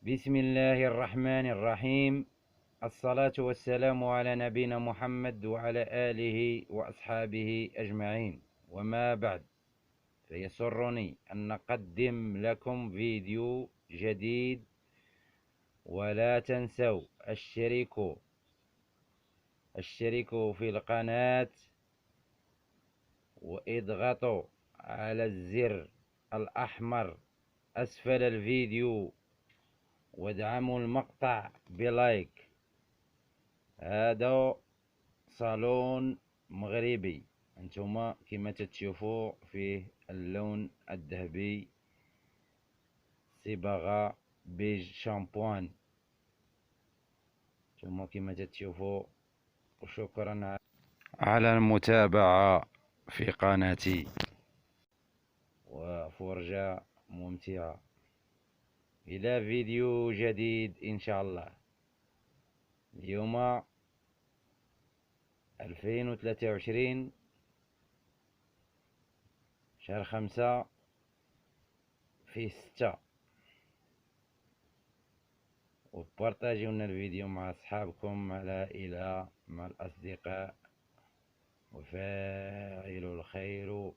بسم الله الرحمن الرحيم. الصلاة والسلام على نبينا محمد وعلى آله وأصحابه أجمعين، وما بعد، فيسرني أن نقدم لكم فيديو جديد، ولا تنسوا اشتركوا في القناة واضغطوا على الزر الأحمر أسفل الفيديو وادعموا المقطع بلايك. هذا صالون مغربي، انتم كما تتشوفوا فيه اللون الذهبي، صبغة بيج شامبوان، انتم كما تتشوفوا. وشكرا على المتابعة في قناتي، وفرجة ممتعة. إلى فيديو جديد إن شاء الله. اليوم 2023 شهر 5 في 6، وبارطاجيو لنا الفيديو مع أصحابكم، مع العائلة، مع الأصدقاء. وفاعل الخير،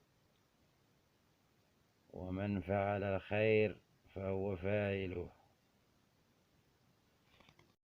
ومن فعل الخير فهو فاعله.